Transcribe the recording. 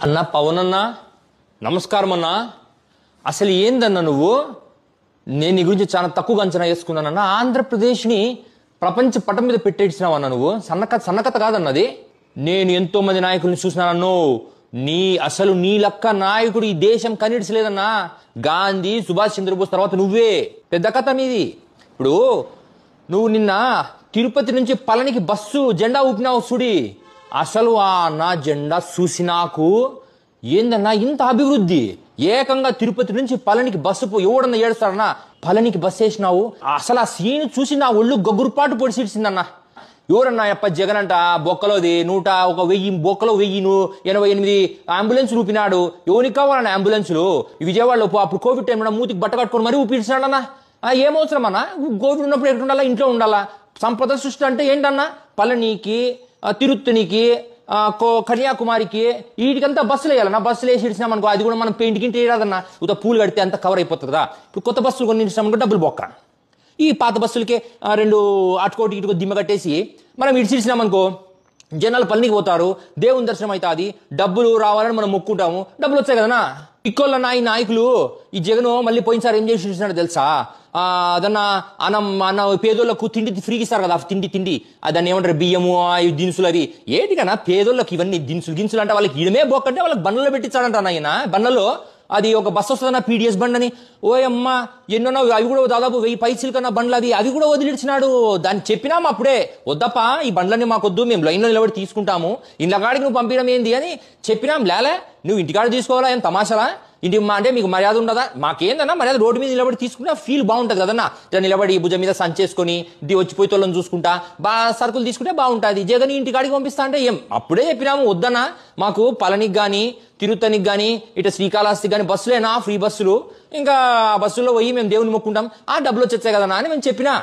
అన్నా పవన్ అన్నా నమస్కారం అన్నా. అసలు ఏందన్నా నువ్వు? నేను నీ గురించి చాలా తక్కువగా అంచనా వేసుకున్నానన్నా. ఆంధ్రప్రదేశ్ని ప్రపంచ పటం మీద పెట్టేసినావన్నా నువ్వు. సన్నకథ కాదన్నది. నేను ఎంతో మంది నాయకుల్ని చూసినానన్ను. అసలు నీ లక్క నాయకుడు ఈ దేశం కనిడిసలేదన్నా. గాంధీ, సుభాష్ చంద్రబోస్ తర్వాత నువ్వే. పెద్ద కథ మీది. ఇప్పుడు నువ్వు నిన్న తిరుపతి నుంచి పళనికి బస్సు జెండా ఊపినావు చూడి. అసలు నా జెండా చూసి నాకు ఏందన్నా ఇంత అభివృద్ధి. ఏకంగా తిరుపతి నుంచి పళనికి బస్సు ఎవడన్నా ఏడుస్తాడన్నా. పళనికి బస్సు వేసినావు. అసలు ఆ సీన్ చూసి నా ఒళ్ళు గగురుపాటు పొడిసిడిసిందన్నా. ఎవరన్నా అప్ప జగన్ అంట బొక్కలోది 1000 బొక్కలో 1088 అంబులెన్స్ ఊపినాడు. ఎవరికి కావాలన్నా అంబులెన్సులు? విజయవాడలో అప్పుడు కోవిడ్ టైంలో మూతికి బట్ట కట్టుకొని మరీ ఊపిడిచినాడన్నా. ఏమవసరం అన్నా? కోవిడ్ ఉన్నప్పుడు ఎక్కడ ఉండాలా? ఇంట్లో ఉండాలా? సంపద సృష్టి అంటే ఏంటన్నా? పళనికి, తిరుత్తనికి, కన్యాకుమారికి వీటికంతా బస్సులు వేయాలన్నా. బస్సులు వేసి ఇచ్చినాం అనుకో, అది కూడా మనం పెయింట్ గింటి వేయరాదన్నా. ఉత పూలు కడితే అంతా కవర్ అయిపోతుంది కదా. ఇప్పుడు కొత్త బస్సులు కొన్ని ఇచ్చినామనుకో డబ్బులు బొక్క. ఈ పాత బస్సులకే 2 అటుకోటి ఇటుకో దిమ్మ కట్టేసి మనం ఇడిచిచ్చినామనుకో, జనాలు పళనికి పోతారు, దేవుని దర్శనం అవుతుంది, డబ్బులు రావాలని మనం మొక్కుంటాము, డబ్బులు వచ్చాయి కదనా. ఇక్కోళ్ళ నాయకులు ఈ జగన్ మళ్ళీ పోయినసారి ఏం చేసి ఇచ్చినాడు తెలుసా? అదన్నా అన్న పేదోళ్ళకు తిండి ఫ్రీగా ఇస్తారు కదా. తిండి దాన్ని ఏమంటారు, బియ్యము, దినుసులు అవి. ఏంటి కన్నా పేదోళ్ళకి ఇవన్నీ దినుసులు అంటే వాళ్ళకి ఇడమే బొక్కంటే వాళ్ళకి బండ్లలో పెట్టించాడంట ఆయన. బండ్లలో అది ఒక బస్సు వస్తుందన్న పీడిఎస్ బండ్ అని. ఓయమ్మ ఎన్నో అవి కూడా దాదాపు 1000 పైసలు కన్నా బండ్లు అవి కూడా వదిలిచ్చినాడు. దాన్ని చెప్పినాము అప్పుడే, వద్దప్ప ఈ బండ్లన్నీ మాకొద్దు, మేము లైన్లో నిలబడి తీసుకుంటాము, ఇండ్లకాడికి నువ్వు పంపించడం ఏంది అని చెప్పినాం. లేలే, నువ్వు ఇంటికాడ తీసుకోవాలా? ఏం తమాషాలా? ఇంటి అంటే మీకు మర్యాద ఉండదా? మాకేందన్నా మర్యాద. రోడ్డు మీద నిలబడి తీసుకుంటే ఫీల్ బాగుంటుంది కదన్నా. ఇట్లా నిలబడి భుజం మీద సంచేసుకొని వచ్చిపోయి తోళ్ళని చూసుకుంటా సరుకులు తీసుకుంటే బాగుంటుంది. జగన్ ఇంటికాడికి పంపిస్తా అంటే ఏం? అప్పుడే చెప్పినాము వద్దన్నా, మాకు పళనికి కానీ తిరుత్తనికి కానీ ఇటు శ్రీకాళహస్తికి కానీ బస్సులేనా ఫ్రీ బస్సులు. ఇంకా బస్సుల్లో పోయి మేము దేవుని మొక్కుంటాం, డబ్బులు వచ్చేస్తాయి కదన్నా అని మేము చెప్పినా.